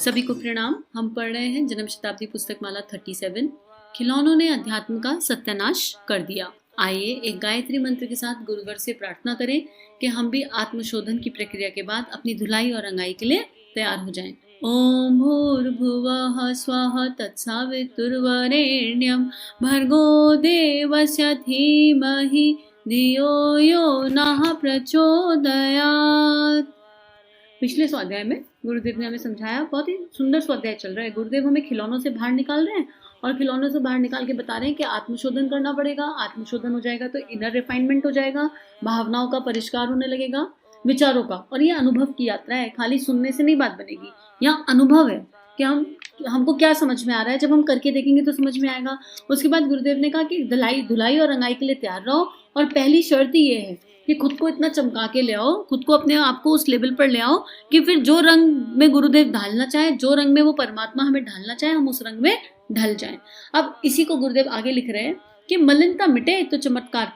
सभी को प्रणाम। हम पढ़ रहे हैं जन्म शताब्दी पुस्तक माला 37। खिलौनों ने अध्यात्म का सत्यानाश कर दिया। आइए एक गायत्री मंत्र के साथ गुरुवर से प्रार्थना करें कि हम भी आत्मशोधन की प्रक्रिया के बाद अपनी धुलाई और रंगाई के लिए तैयार हो जाएं। ओम भूर्भुवः स्वः तत्सवितुर्वरेण्यं भर्गो देवस्य धीमहि धियो यो नः प्रचोदयात्। पिछले स्वाध्याय में गुरुदेव ने हमें समझाया, बहुत ही सुंदर स्वाध्याय चल रहा है। गुरुदेव हमें खिलौनों से बाहर निकाल रहे हैं और खिलौनों से बाहर निकाल के बता रहे हैं कि आत्मशोधन करना पड़ेगा। आत्मशोधन हो जाएगा तो इनर रिफाइनमेंट हो जाएगा, भावनाओं का परिष्कार होने लगेगा, विचारों का। और ये अनुभव की यात्रा है, खाली सुनने से नहीं बात बनेगी। यहाँ अनुभव है कि हमको क्या समझ में आ रहा है। जब हम करके देखेंगे तो समझ में आएगा। उसके बाद गुरुदेव ने कहा कि धुलाई और रंगाई के लिए तैयार रहो। और पहली शर्त ही ये है कि खुद को इतना चमका के ले आओ, खुद को अपने आप को उस लेवल पर ले आओ कि फिर जो रंग में गुरुदेव ढालना चाहे, जो रंग में वो परमात्मा हमें ढालना चाहे, हम उस रंग में ढल जाएं। अब इसी को गुरुदेव आगे लिख रहे हैं कि मलिनता मिटे तो चमत्कार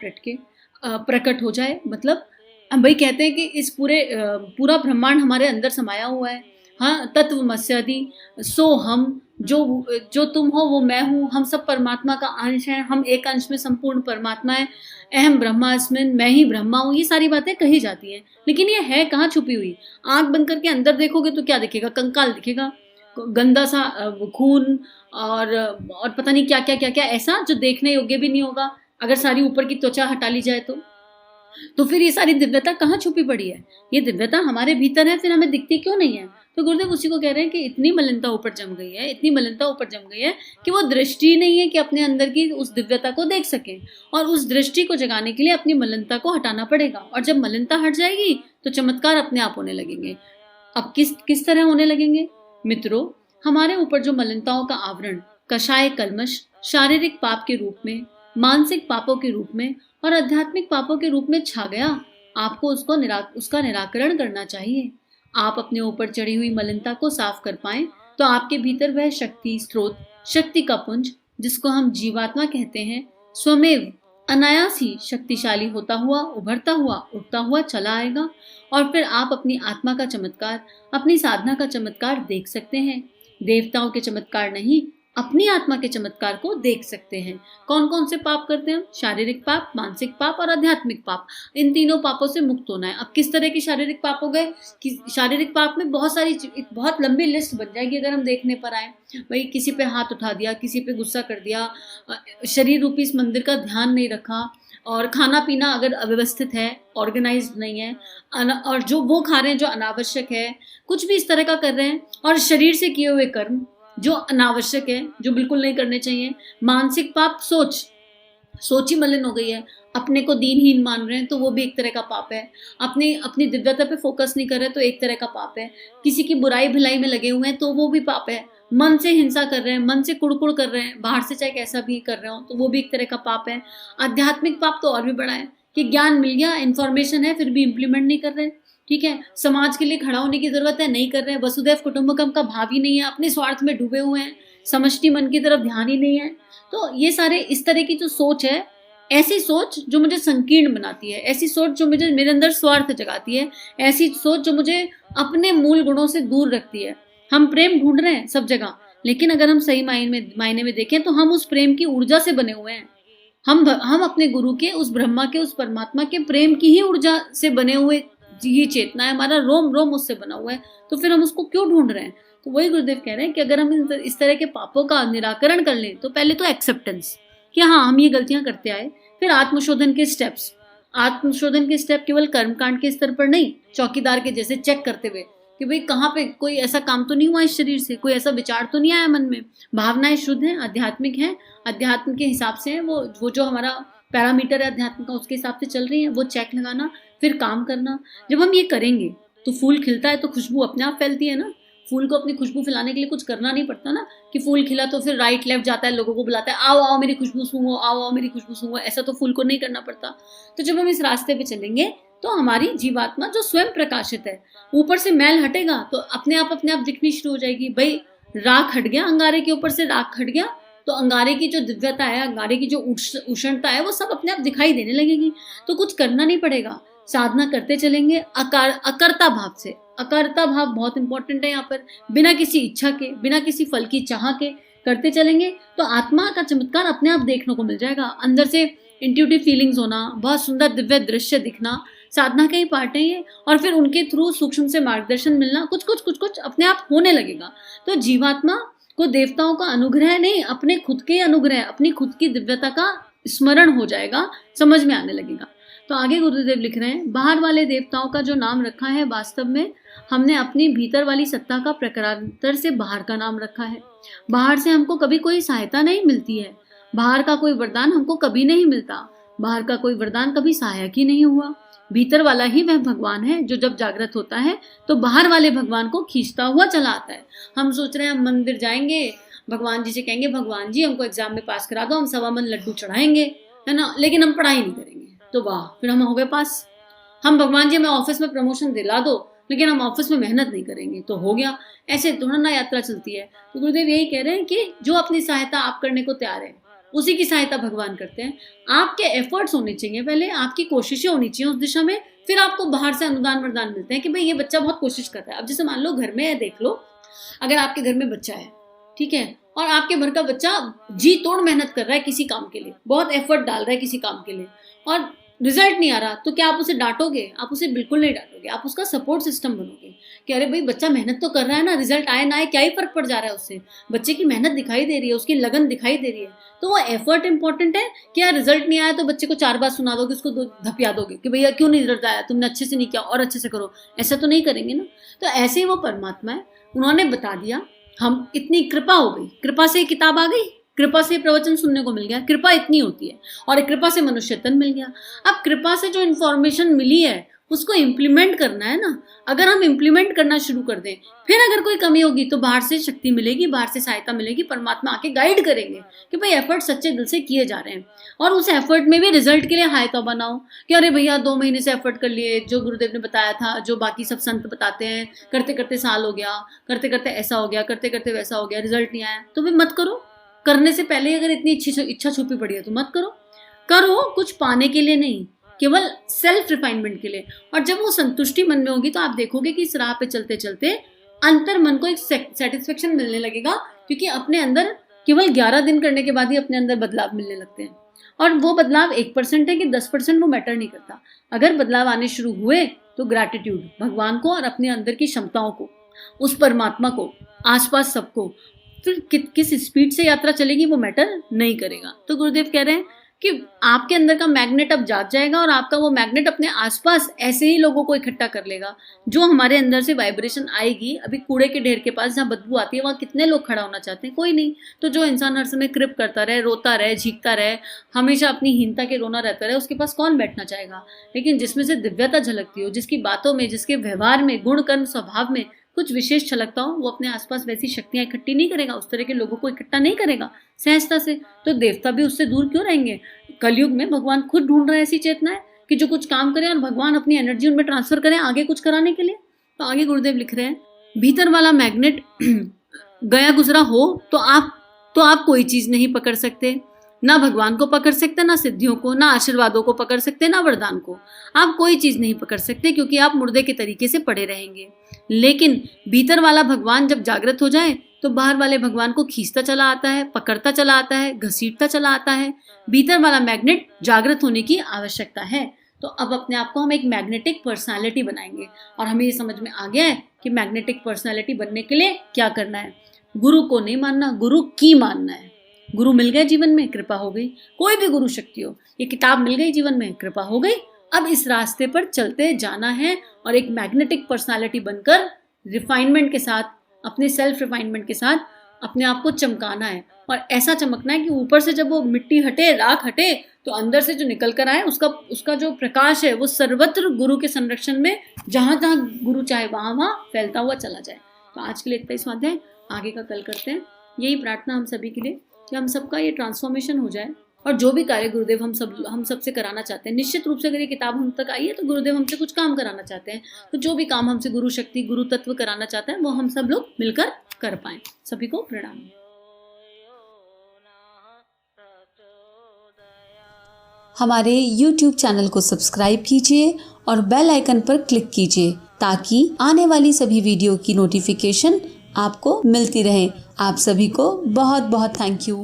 प्रकट हो जाए। मतलब हम भाई कहते हैं कि इस पूरा ब्रह्मांड हमारे अंदर समाया हुआ है। हाँ, तत्वमस्यादि सो हम, जो तुम हो वो मैं हूँ। हम सब परमात्मा का अंश हैं। हम एक अंश में संपूर्ण परमात्मा है। अहम ब्रह्मास्मिन, मैं ही ब्रह्मा हूँ। ये सारी बातें कही जाती हैं, लेकिन ये है कहाँ छुपी हुई। आंख बंद करके अंदर देखोगे तो क्या दिखेगा? कंकाल दिखेगा, गंदा सा खून और पता नहीं क्या क्या क्या क्या, ऐसा जो देखने योग्य भी नहीं होगा अगर सारी ऊपर की त्वचा हटा ली जाए तो फिर ये सारी दिव्यता कहाँ छुपी पड़ी है? ये दिव्यता हमारे भीतर है, फिर हमें दिखती क्यों नहीं है? तो गुरुदेव उसी को कह रहे हैं कि इतनी मलिनता ऊपर जम गई है, इतनी मलिनता ऊपर जम गई है कि वो दृष्टि नहीं है कि अपने अंदर की उस दिव्यता को देख सकें। और उस दृष्टि को जगाने के लिए अपनी मलिनता को हटाना पड़ेगा। और जब मलिनता हट जाएगी तो चमत्कार अपने आप होने लगेंगे। अब किस तरह होने लगेंगे? मित्रों, हमारे ऊपर जो मलिनताओं का आवरण, कषाय कल्मश, शारीरिक पाप के रूप में, मानसिक पापों के रूप में और आध्यात्मिक पापों के रूप में छा गया, आपको उसका निराकरण करना चाहिए। आप अपने ऊपर चढ़ी हुई मलिनता को साफ कर पाएं तो आपके भीतर वह शक्ति स्रोत, शक्ति का पुंज, जिसको हम जीवात्मा कहते हैं, स्वमेव अनायास ही शक्तिशाली होता हुआ, उभरता हुआ, उठता हुआ चला आएगा। और फिर आप अपनी आत्मा का चमत्कार, अपनी साधना का चमत्कार देख सकते हैं। देवताओं के चमत्कार नहीं, अपनी आत्मा के चमत्कार को देख सकते हैं। कौन कौन से पाप करते हैं हम? शारीरिक पाप, मानसिक पाप और आध्यात्मिक पाप। इन तीनों पापों से मुक्त होना है। अब किस तरह के शारीरिक पाप हो गए कि शारीरिक पाप में बहुत लंबी लिस्ट बन जाएगी अगर हम देखने पर आए। भाई किसी पे हाथ उठा दिया, किसी पे गुस्सा कर दिया, शरीर रूपी इस मंदिर का ध्यान नहीं रखा, और खाना पीना अगर अव्यवस्थित है, ऑर्गेनाइज्ड नहीं है, और जो वो खा रहे हैं जो अनावश्यक है, कुछ भी इस तरह का कर रहे हैं, और शरीर से किए हुए कर्म जो अनावश्यक है, जो बिल्कुल नहीं करने चाहिए। मानसिक पाप, सोच ही मलिन हो गई है, अपने को दीनहीन मान रहे हैं तो वो भी एक तरह का पाप है। अपनी दिव्यता पे फोकस नहीं कर रहे तो एक तरह का पाप है। किसी की बुराई भलाई में लगे हुए हैं तो वो भी पाप है। मन से हिंसा कर रहे हैं, मन से कुड़कुड़ कर रहे हैं, बाहर से चाहे कैसा भी कर रहे हो तो वो भी एक तरह का पाप है। आध्यात्मिक पाप तो और भी बड़ा है कि ज्ञान मिल गया, इंफॉर्मेशन है, फिर भी इम्प्लीमेंट नहीं कर रहे। ठीक है, समाज के लिए खड़ा होने की जरूरत है, नहीं कर रहे हैं। वसुदैव कुटुंबकम का भाव ही नहीं है, अपने स्वार्थ में डूबे हुए हैं, समष्टि मन की तरफ ध्यान ही नहीं है। तो ये सारे इस तरह की जो सोच है, ऐसी सोच जो मुझे संकीर्ण बनाती है, ऐसी सोच जो मुझे मेरे अंदर स्वार्थ जगाती है, ऐसी सोच जो मुझे अपने मूल गुणों से दूर रखती है। हम प्रेम ढूंढ रहे हैं सब जगह, लेकिन अगर हम सही मायने में देखें तो हम उस प्रेम की ऊर्जा से बने हुए हैं। हम अपने गुरु के, उस ब्रह्मा के, उस परमात्मा के प्रेम की ही ऊर्जा से बने हुए। ये चेतना है, हमारा रोम रोम उससे बना हुआ है, तो फिर हम उसको क्यों ढूंढ रहे हैं? तो वही गुरुदेव कह रहे हैं कि अगर हम इस तरह के पापों का निराकरण कर लें तो पहले तो एक्सेप्टेंस कि हाँ हम ये गलतियां करते आए, फिर आत्मशोधन के स्टेप केवल कर्मकांड के स्तर पर नहीं, चौकीदार के जैसे चेक करते हुए कि भाई कहाँ पे कोई ऐसा काम तो नहीं हुआ इस शरीर से, कोई ऐसा विचार तो नहीं आया मन में, भावनाएं शुद्ध हैं, आध्यात्मिक हैं, अध्यात्म के हिसाब से है, वो जो हमारा पैरामीटर है अध्यात्म का उसके हिसाब से चल रही है, वो चेक लगाना, फिर काम करना। जब हम ये करेंगे तो फूल खिलता है तो खुशबू अपने आप फैलती है ना। फूल को अपनी खुशबू फैलाने के लिए कुछ करना नहीं पड़ता ना, कि फूल खिला तो फिर राइट लेफ्ट जाता है, लोगों को बुलाता है, आओ आओ मेरी खुशबू सूंघो, आओ आओ मेरी खुशबू सूंघो। ऐसा तो फूल को नहीं करना पड़ता। तो जब हम इस रास्ते पे चलेंगे तो हमारी जीवात्मा जो स्वयं प्रकाशित है, ऊपर से मैल हटेगा तो अपने आप दिखनी शुरू हो जाएगी। भाई राख हट गया, अंगारे के ऊपर से राख हट गया तो अंगारे की जो दिव्यता है, अंगारे की जो उष्णता है, वो सब अपने आप दिखाई देने लगेगी। तो कुछ करना नहीं पड़ेगा, साधना करते चलेंगे अकर्ता भाव से। अकर्ता भाव बहुत इंपॉर्टेंट है यहाँ पर। बिना किसी इच्छा के, बिना किसी फल की चाह के करते चलेंगे तो आत्मा का चमत्कार अपने आप देखने को मिल जाएगा। अंदर से इंट्यूटिव फीलिंग्स होना, बहुत सुंदर दिव्य दृश्य दिखना, साधना के ही पार्ट है ये। और फिर उनके थ्रू सूक्ष्म से मार्गदर्शन मिलना, कुछ कुछ अपने आप होने लगेगा। तो जीवात्मा को देवताओं का अनुग्रह नहीं, अपने खुद के अनुग्रह, अपनी खुद की दिव्यता का स्मरण हो जाएगा, समझ में आने लगेगा। तो आगे गुरुदेव लिख रहे हैं, बाहर वाले देवताओं का जो नाम रखा है, वास्तव में हमने अपनी भीतर वाली सत्ता का प्रकारांतर से बाहर का नाम रखा है। बाहर से हमको कभी कोई सहायता नहीं मिलती है, बाहर का कोई वरदान हमको कभी नहीं मिलता, बाहर का कोई वरदान कभी सहायक ही नहीं हुआ। भीतर वाला ही वह भगवान है जो जब जागृत होता है तो बाहर वाले भगवान को खींचता हुआ चला आता है। हम सोच रहे हैं हम मंदिर जाएंगे, भगवान जी से कहेंगे भगवान जी हमको एग्जाम में पास करा दो, हम 1.25 मन लड्डू चढ़ाएंगे, है ना, लेकिन हम पढ़ाई नहीं करेंगे तो वाह, फिर हम हो गए पास। हम भगवान जी हमें ऑफिस में प्रमोशन दिला दो, लेकिन हम ऑफिस में मेहनत नहीं करेंगे तो हो गया। ऐसे थोड़ा ना यात्रा चलती है। तो गुरुदेव यही कह रहे हैं कि जो अपनी सहायता आप करने को तैयार है, उसी की सहायता भगवान करते हैं। आपके एफर्ट्स होने चाहिए, पहले आपकी कोशिशें होनी चाहिए उस दिशा में, फिर आपको बाहर से अनुदान वरदान मिलते हैं कि भाई ये बच्चा बहुत कोशिश कर रहा है। अब जैसे मान लो घर में है, देख लो, अगर आपके घर में बच्चा है, ठीक है, और आपके घर का बच्चा जी तोड़ मेहनत कर रहा है किसी काम के लिए, बहुत एफर्ट डाल रहा है किसी काम के लिए, और रिजल्ट नहीं आ रहा, तो क्या आप उसे डांटोगे? आप उसे बिल्कुल नहीं डांटोगे, आप उसका सपोर्ट सिस्टम बनोगे कि अरे भाई बच्चा मेहनत तो कर रहा है ना, रिजल्ट आए ना आए क्या ही फर्क पड़ जा रहा है उससे, बच्चे की मेहनत दिखाई दे रही है, उसकी लगन दिखाई दे रही है। तो वो एफर्ट इंपॉर्टेंट है। क्या रिजल्ट नहीं आया तो बच्चे को 4 बार सुना दोगे, उसको धपिया दोगे कि भैया क्यों नहीं रिजल्ट आया, तुमने अच्छे से नहीं किया और अच्छे से करो, ऐसा तो नहीं करेंगे ना। तो ऐसे ही वो परमात्मा है, उन्होंने बता दिया, हम इतनी कृपा हो गई, कृपा से किताब आ गई, कृपा से प्रवचन सुनने को मिल गया, कृपा इतनी होती है, और कृपा से मनुष्य तन मिल गया। अब कृपा से जो इन्फॉर्मेशन मिली है उसको इम्प्लीमेंट करना है ना। अगर हम इम्प्लीमेंट करना शुरू कर दें, फिर अगर कोई कमी होगी तो बाहर से शक्ति मिलेगी, बाहर से सहायता मिलेगी, परमात्मा आके गाइड करेंगे कि भाई एफर्ट सच्चे दिल से किए जा रहे हैं। और उस एफर्ट में भी रिजल्ट के लिए हाय तो बनाओ कि अरे भैया 2 महीने से एफर्ट कर लिए, जो गुरुदेव ने बताया था, जो बाकी सब संत बताते हैं, करते करते साल हो गया, करते करते ऐसा हो गया, करते करते वैसा हो गया, रिजल्ट नहीं आया, तो फिर मत करो। करने से पहले अगर इतनी इच्छा छुपी पड़ी है तो मत करो। करो कुछ पाने के लिए नहीं, केवल सेल्फ रिफाइनमेंट के लिए। और जब वो संतुष्टि मन में होगी तो आप देखोगे कि इस राह पे चलते चलते अंतर मन को एक सेटिस्फेक्शन मिलने लगेगा, क्योंकि अपने अंदर केवल 11 दिन करने के बाद ही अपने अंदर बदलाव मिलने लगते हैं। और वो बदलाव 1% है कि 10%, वो मैटर नहीं करता। अगर बदलाव आने शुरू हुए तो ग्रैटिट्यूड भगवान को और अपने अंदर की क्षमताओं को, उस परमात्मा को, आसपास सबको, फिर किस स्पीड से यात्रा चलेगी वो मैटर नहीं करेगा। तो गुरुदेव कह रहे हैं कि आपके अंदर का मैग्नेट अब जाग जाएगा और आपका वो मैग्नेट अपने आसपास ऐसे ही लोगों को इकट्ठा कर लेगा जो हमारे अंदर से वाइब्रेशन आएगी। अभी कूड़े के ढेर के पास जहाँ बदबू आती है वहाँ कितने लोग खड़ा होना चाहते हैं? कोई नहीं। तो जो इंसान हर समय कृप करता रहे, रोता रहे, झीकता रहे, हमेशा अपनी हीनता के रोना रहता रहे, उसके पास कौन बैठना चाहेगा? लेकिन जिसमें से दिव्यता झलकती हो, जिसकी बातों में, जिसके व्यवहार में, गुण कर्म स्वभाव में कुछ विशेष छलकता हो, वो अपने आसपास वैसी शक्तियां इकट्ठी नहीं करेगा, उस तरह के लोगों को इकट्ठा नहीं करेगा सहजता से। तो देवता भी उससे दूर क्यों रहेंगे? कलयुग में भगवान खुद ढूंढ रहे हैं ऐसी चेतनाएं कि जो कुछ काम करें और भगवान अपनी एनर्जी उनमें ट्रांसफर करें आगे कुछ कराने के लिए। तो आगे गुरुदेव लिख रहे हैं, भीतर वाला मैग्नेट गया गुजरा हो तो आप कोई चीज नहीं पकड़ सकते, ना भगवान को पकड़ सकते, ना सिद्धियों को, ना आशीर्वादों को पकड़ सकते, ना वरदान को। आप कोई चीज नहीं पकड़ सकते क्योंकि आप मुर्दे के तरीके से पड़े रहेंगे। लेकिन भीतर वाला भगवान जब जागृत हो जाए तो बाहर वाले भगवान को खींचता चला आता है, पकड़ता चला आता है, घसीटता चला आता है। भीतर वाला मैग्नेट जागृत होने की आवश्यकता है। तो अब अपने आप को हम एक मैग्नेटिक पर्सनालिटी बनाएंगे और हमें ये समझ में आ गया है कि मैग्नेटिक पर्सनालिटी बनने के लिए क्या करना है। गुरु को नहीं मानना, गुरु की मानना है। गुरु मिल गए जीवन में, कृपा हो गई। कोई भी गुरु शक्ति हो, ये किताब मिल गई जीवन में, कृपा हो गई। अब इस रास्ते पर चलते जाना है और एक मैग्नेटिक पर्सनालिटी बनकर रिफाइनमेंट के साथ, अपने सेल्फ रिफाइनमेंट के साथ अपने आप को चमकाना है। और ऐसा चमकना है कि ऊपर से जब वो मिट्टी हटे, राख हटे, तो अंदर से जो निकल कर आए उसका जो प्रकाश है वो सर्वत्र गुरु के संरक्षण में, जहां जहां गुरु चाहे वहां फैलता हुआ चला जाए। तो आज के लिए इतना ही स्वाध्याय, आगे का कल करते हैं। यही प्रार्थना हम सभी के लिए कि हम सबका ये ट्रांसफॉर्मेशन हो जाए और जो भी कार्य गुरुदेव हम सबसे कराना चाहते हैं, निश्चित रूप से अगर ये किताब हम तक आई है तो गुरुदेव हमसे कुछ काम कराना चाहते हैं। तो जो भी काम हमसे गुरु शक्ति, गुरु तत्व कराना चाहते हैं वो हम सब लोग मिलकर कर पाएं। सभी को प्रणाम। हमारे YouTube चैनल को सब्सक्राइब कीजिए और बेल आइकन पर क्लिक कीजिए ताकि आने वाली सभी वीडियो की नोटिफिकेशन आपको मिलती रहे। आप सभी को बहुत बहुत थैंक यू।